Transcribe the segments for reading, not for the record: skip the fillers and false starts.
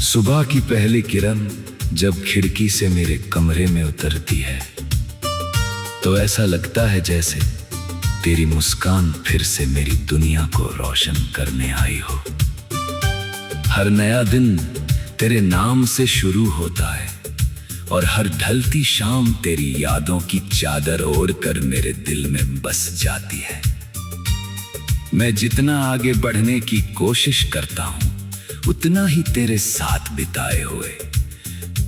सुबह की पहली किरण जब खिड़की से मेरे कमरे में उतरती है तो ऐसा लगता है जैसे तेरी मुस्कान फिर से मेरी दुनिया को रोशन करने आई हो। हर नया दिन तेरे नाम से शुरू होता है और हर ढलती शाम तेरी यादों की चादर ओढ़ कर मेरे दिल में बस जाती है। मैं जितना आगे बढ़ने की कोशिश करता हूँ उतना ही तेरे साथ बिताए हुए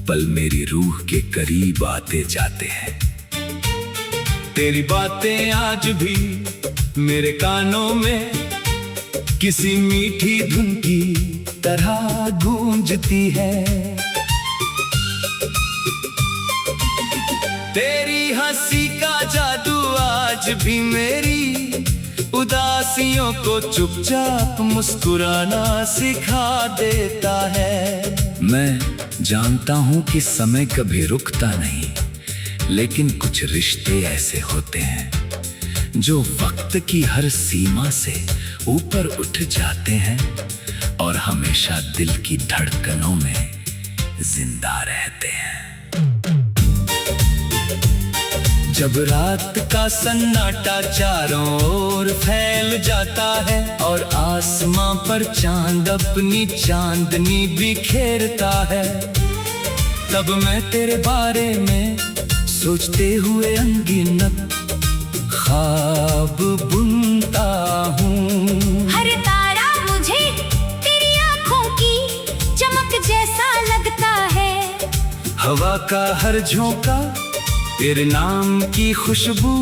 पल मेरी रूह के करीब आते जाते हैं। तेरी बातें आज भी मेरे कानों में किसी मीठी धुन की तरह गूंजती है। तेरी हंसी का जादू आज भी मेरी उदासियों को चुपचाप मुस्कुराना सिखा देता है। मैं जानता हूँ कि समय कभी रुकता नहीं, लेकिन कुछ रिश्ते ऐसे होते हैं जो वक्त की हर सीमा से ऊपर उठ जाते हैं और हमेशा दिल की धड़कनों में जिंदा रहते हैं। जब रात का सन्नाटा चारों ओर फैल जाता है और आसमां पर चांद अपनी चांदनी बिखेरता है, तब मैं तेरे बारे में सोचते हुए अनगिनत ख्वाब बुनता हूँ। हर तारा मुझे तेरी आंखों की चमक जैसा लगता है। हवा का हर झोंका तेरे नाम की खुशबू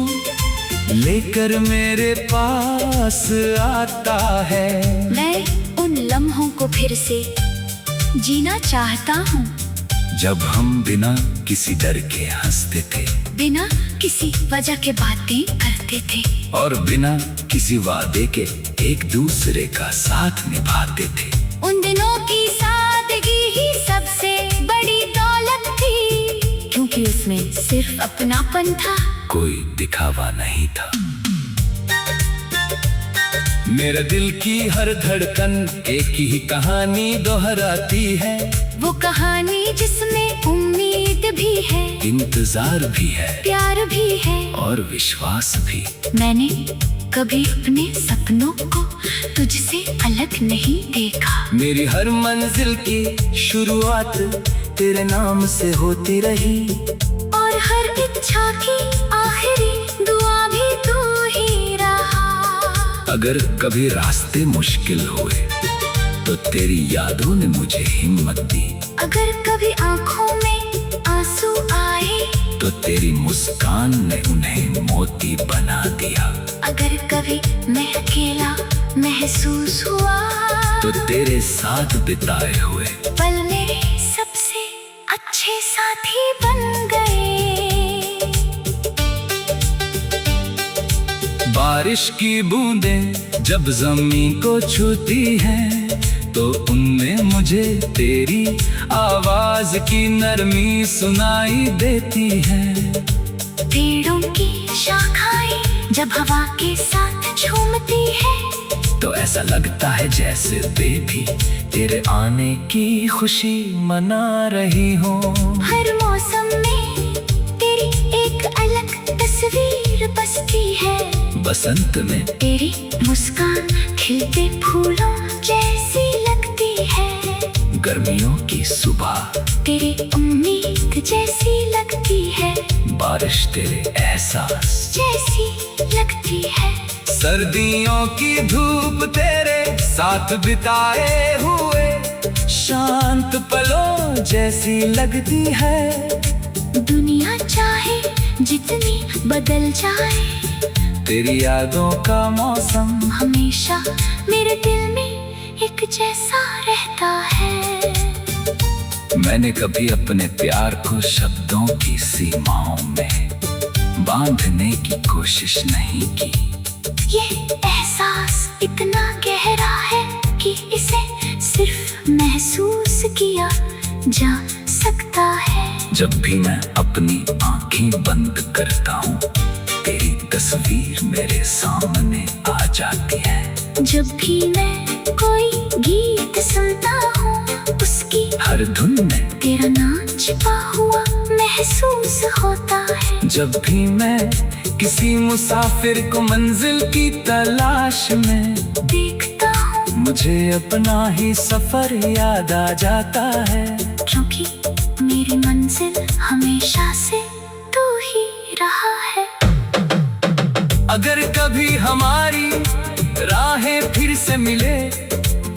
लेकर मेरे पास आता है। मैं उन लम्हों को फिर से जीना चाहता हूँ जब हम बिना किसी डर के हंसते थे, बिना किसी वजह के बातें करते थे और बिना किसी वादे के एक दूसरे का साथ निभाते थे। उन दिनों की सादगी ही सबसे बड़ी दौलत थी, क्योंकि उसमें सिर्फ अपनापन था, कोई दिखावा नहीं था। मेरे दिल की हर धड़कन एक ही कहानी दोहराती है, वो कहानी जिसमें उम्मीद भी है, इंतजार भी है, प्यार भी है और विश्वास भी। मैंने कभी अपने सपनों को तुझसे अलग नहीं देखा। मेरी हर मंजिल की शुरुआत तेरे नाम से होती रही और हर इच्छा की आखिरी दुआ भी तू ही रहा। अगर कभी रास्ते मुश्किल हुए तो तेरी यादों ने मुझे हिम्मत दी। अगर कभी आंखों में आंसू आए तो तेरी मुस्कान ने उन्हें मोती बना दिया। अगर कभी मैं अकेला महसूस हुआ तो तेरे साथ बिताए हुए पल मेरे सबसे अच्छे साथी बन गए। बारिश की बूंदें जब जमीन को छूती हैं तो उनमें मुझे तेरी आवाज की नरमी सुनाई देती है। पेड़ों की शाखाएं जब हवा के साथ झूमती है तो ऐसा लगता है जैसे वे भी तेरे आने की खुशी मना रही हो। हर मौसम में तेरी एक अलग तस्वीर बसती है। बसंत में तेरी मुस्कान खिलते फूलों जैसी लगती है। गर्मियों की सुबह तेरी उम्मीद जैसी लगती है। बारिश तेरे एहसास जैसी लगती है। सर्दियों की धूप तेरे साथ बिताए हुए शांत पलों जैसी लगती है। दुनिया चाहे जितनी बदल जाए, तेरी यादों का मौसम हमेशा मेरे दिल में एक जैसा रहता है। मैंने कभी अपने प्यार को शब्दों की सीमाओं में बांधने की कोशिश नहीं की। ये एहसास इतना गहरा है कि इसे सिर्फ महसूस किया जा सकता है। जब भी मैं अपनी आंखें बंद करता हूँ तेरी तस्वीर मेरे सामने आ जाती है। जब भी मैं कोई गीत सुनता हूँ उसकी हर धुन में तेरा नाम छिपा हुआ महसूस होता है। जब भी मैं किसी मुसाफिर को मंजिल की तलाश में देखता हूँ, मुझे अपना ही सफर याद आ जाता है। क्योंकि मेरी मंजिल हमेशा से तू ही रहा है। अगर कभी हमारी राहें फिर से मिले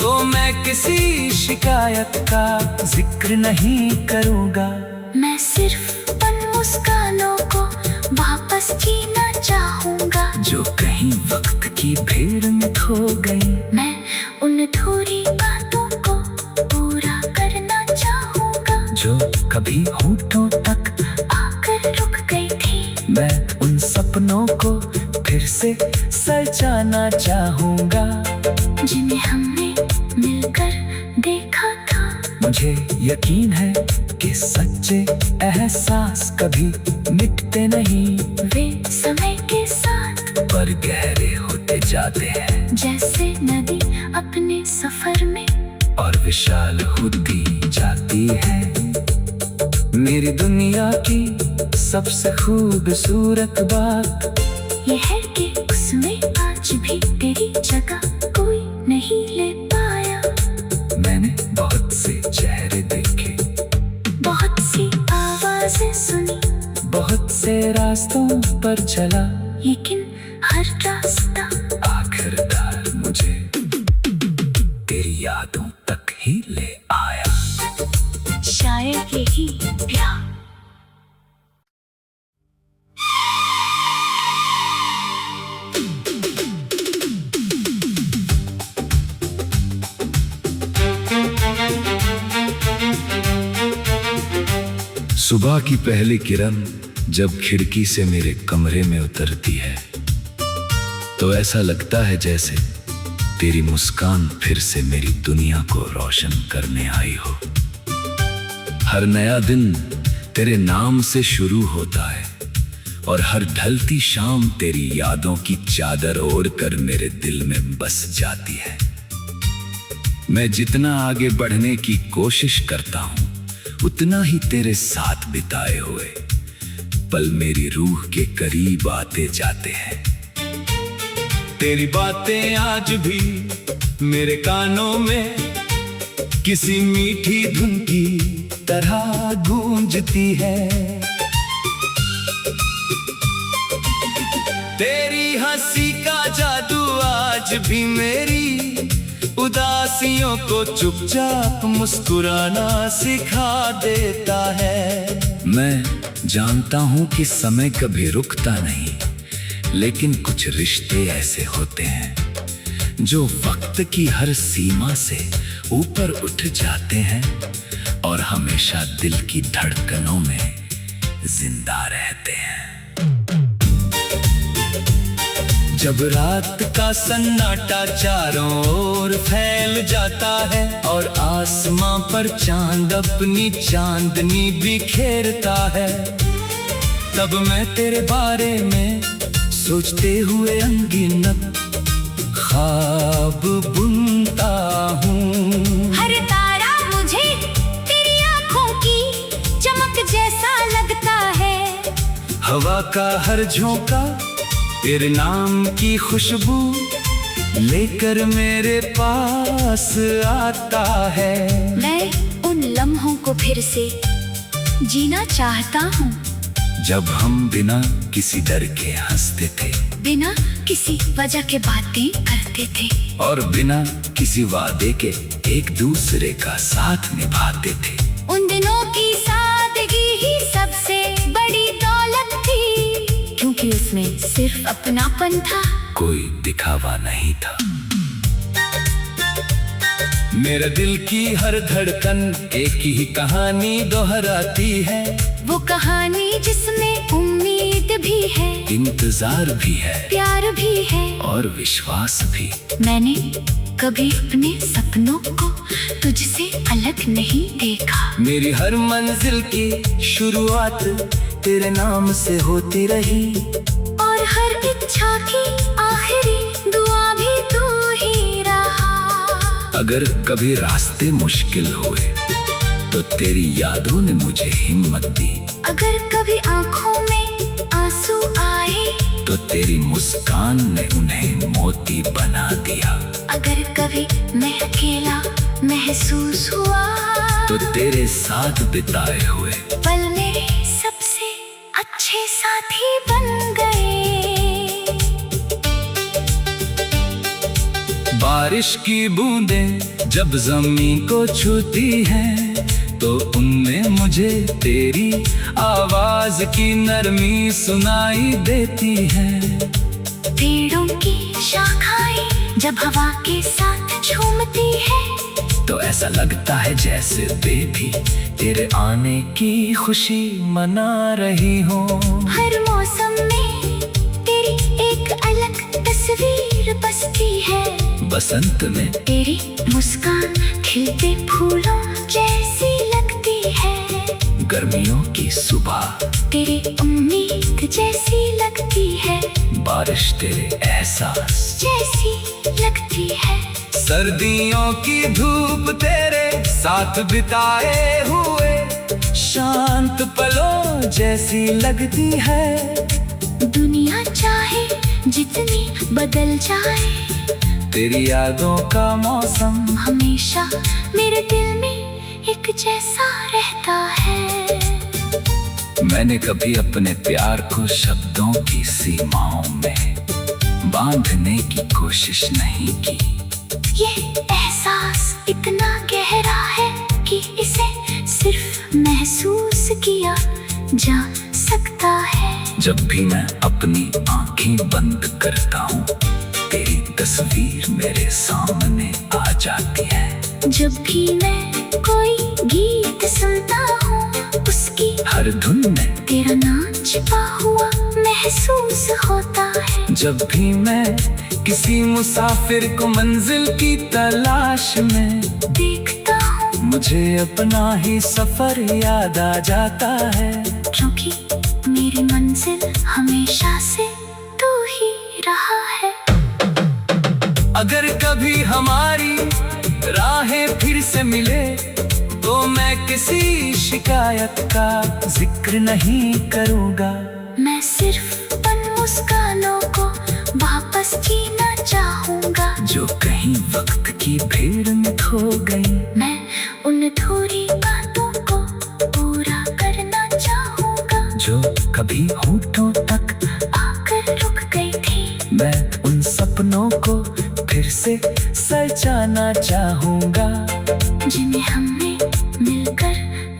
तो मैं किसी शिकायत का जिक्र नहीं करूँगा। मैं सिर्फ उन मुस्कानों को वापस जीना चाहूँगा जो कहीं वक्त की भीड़ में खो गई। मैं उन अधूरी बातों को पूरा करना चाहूँगा जो कभी होठों तक आकर रुक गई थी। मैं उन सपनों को फिर से सजाना चाहूँगा जिन्हें हमने मिलकर देखा था। मुझे यकीन है कि सच्चे एहसास कभी मिटते नहीं। वे समय के साथ पर गहरे होते जाते हैं जैसे नदी अपने सफर में और विशाल होती जाती है। मेरी दुनिया की सबसे खूबसूरत बात ये है कि उसमें आज भी तेरी जगह कोई नहीं ले पाया। मैंने बहुत से चेहरे देखे, बहुत सी आवाजें सुनी, बहुत से रास्तों पर चला, लेकिन हर रास्ता आखिरकार मुझे तेरी यादों तक ही ले आया। शायद यही प्यार। सुबह की पहली किरण जब खिड़की से मेरे कमरे में उतरती है तो ऐसा लगता है जैसे तेरी मुस्कान फिर से मेरी दुनिया को रोशन करने आई हो। हर नया दिन तेरे नाम से शुरू होता है और हर ढलती शाम तेरी यादों की चादर ओढ़ कर मेरे दिल में बस जाती है। मैं जितना आगे बढ़ने की कोशिश करता हूँ उतना ही तेरे साथ बिताए हुए पल मेरी रूह के करीब आते जाते हैं। तेरी बातें आज भी मेरे कानों में किसी मीठी धुन की तरह गूंजती है। तेरी हंसी का जादू आज भी मेरी उदासियों को चुपचाप मुस्कुराना सिखा देता है। मैं जानता हूँ कि समय कभी रुकता नहीं, लेकिन कुछ रिश्ते ऐसे होते हैं जो वक्त की हर सीमा से ऊपर उठ जाते हैं और हमेशा दिल की धड़कनों में जिंदा रहते हैं। जब रात का सन्नाटा चारों ओर फैल जाता है और आसमां पर चांद अपनी चांदनी बिखेरता है, तब मैं तेरे बारे में सोचते हुए अनगिनत ख्वाब बुनता हूँ। हर तारा मुझे तेरी आंखों की चमक जैसा लगता है। हवा का हर झोंका तेरे नाम की खुशबू लेकर मेरे पास आता है। मैं उन लम्हों को फिर से जीना चाहता हूँ जब हम बिना किसी डर के हंसते थे, बिना किसी वजह के बातें करते थे और बिना किसी वादे के एक दूसरे का साथ निभाते थे। उन दिनों की सादगी ही सबसे बड़ी दौलत थी, क्योंकि उसमें सिर्फ अपनापन था, कोई दिखावा नहीं था। मेरे दिल की हर धड़कन एक ही कहानी दोहराती है, वो कहानी जिसमें उम्मीद भी है, इंतजार भी है, प्यार भी है और विश्वास भी। मैंने कभी अपने सपनों को तुझसे अलग नहीं देखा। मेरी हर मंजिल की शुरुआत तेरे नाम से होती रही और हर इच्छा की आखिरी दुआ भी तू ही रहा। अगर कभी रास्ते मुश्किल हुए तो तेरी यादों ने मुझे हिम्मत दी। अगर कभी आंखों में आंसू आए तो तेरी मुस्कान ने उन्हें मोती बना दिया। अगर कभी मैं अकेला महसूस हुआ तो तेरे साथ बिताए हुए पल मेरे सबसे अच्छे साथी बन गए। बारिश की बूंदें जब जमीन को छूती हैं तो उनमें मुझे तेरी आवाज की नरमी सुनाई देती है। पेड़ों की शाखाएं जब हवा के साथ झूमती है तो ऐसा लगता है जैसे बेबी तेरे आने की खुशी मना रही हो। हर मौसम में तेरी एक अलग तस्वीर बसती है। बसंत में तेरी मुस्कान खिलते फूलों जैसी लगती है। गर्मियों की सुबह तेरी उम्मीद जैसी लगती है। बारिश तेरे एहसास जैसी लगती है। सर्दियों की धूप तेरे साथ बिताए हुए शांत पलों जैसी लगती है। दुनिया चाहे जितनी बदल जाए तेरी यादों का मौसम हमेशा मेरे दिल में एक जैसा रहता है। मैंने कभी अपने प्यार को शब्दों की सीमाओं में बांधने की कोशिश नहीं की। ये एहसास इतना गहरा है कि इसे सिर्फ महसूस किया जा सकता है। जब भी मैं अपनी आंखें बंद करता हूँ तेरी तस्वीर मेरे सामने आ जाती है। जब भी मैं कोई गीत सुनता हूँ उसकी हर धुन में तेरा नाम छिपा हुआ महसूस होता है। जब भी मैं किसी मुसाफिर को मंजिल की तलाश में देखता हूँ मुझे अपना ही सफर याद आ जाता है। क्योंकि मेरी मंजिल हमेशा से तू ही रहा है। अगर कभी हमारी राहें फिर से मिले तो मैं किसी शिकायत का जिक्र नहीं करूँगा। मैं सिर्फ उन मुस्कानों को वापस जीना चाहूँगा जो कहीं वक्त की भीड़ में खो गई। मैं उन अधूरी बातों को पूरा करना चाहूँगा जो कभी होठों तक आकर रुक गई थी। मैं उन सपनों को फिर से सजाना चाहूँगा जिन्हें हमने मिलकर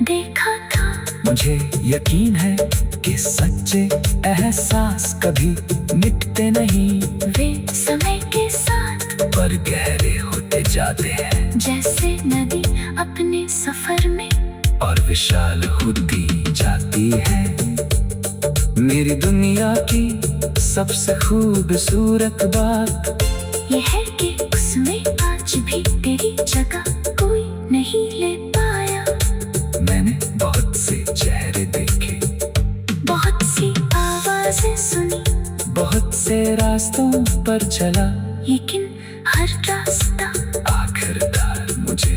देखा था। मुझे यकीन है कि सच्चे एहसास कभी मिटते नहीं। वे समय के साथ पर गहरे होते जाते हैं जैसे नदी अपने सफर में और विशाल होती जाती है। मेरी दुनिया की सबसे खूबसूरत बात यह है कि उसमें आज भी तेरी जगह कोई नहीं ले पाया। मैंने बहुत से चेहरे देखे, बहुत सी आवाजें सुनी, बहुत से रास्तों पर चला, लेकिन हर रास्ता आखिरकार मुझे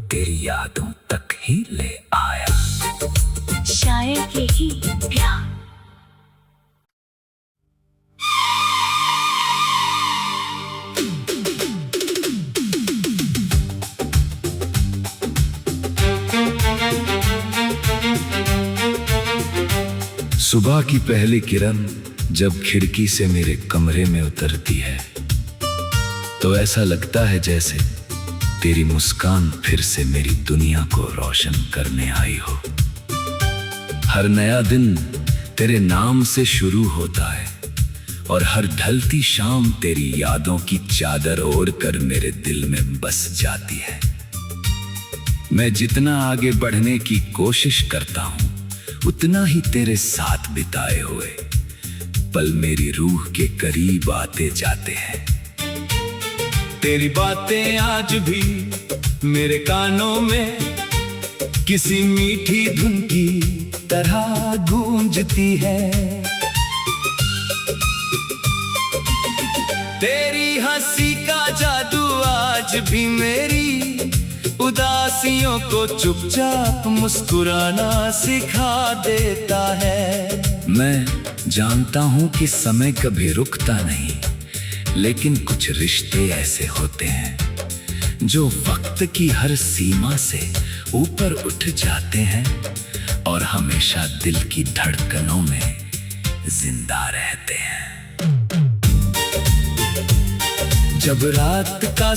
तेरी यादों तक ही ले आया। शायद यही प्यार। सुबह की पहली किरण जब खिड़की से मेरे कमरे में उतरती है तो ऐसा लगता है जैसे तेरी मुस्कान फिर से मेरी दुनिया को रोशन करने आई हो। हर नया दिन तेरे नाम से शुरू होता है और हर ढलती शाम तेरी यादों की चादर ओढ़ कर मेरे दिल में बस जाती है। मैं जितना आगे बढ़ने की कोशिश करता हूँ उतना ही तेरे साथ बिताए हुए पल मेरी रूह के करीब आते जाते हैं। तेरी बातें आज भी मेरे कानों में किसी मीठी धुन की तरह गूंजती है। तेरी हंसी का जादू आज भी मेरी उदासियों को चुपचाप मुस्कुराना सिखा देता है। मैं जानता हूं कि समय कभी रुकता नहीं, लेकिन कुछ रिश्ते ऐसे होते हैं जो वक्त की हर सीमा से ऊपर उठ जाते हैं और हमेशा दिल की धड़कनों में जिंदा रहते हैं। जब रात का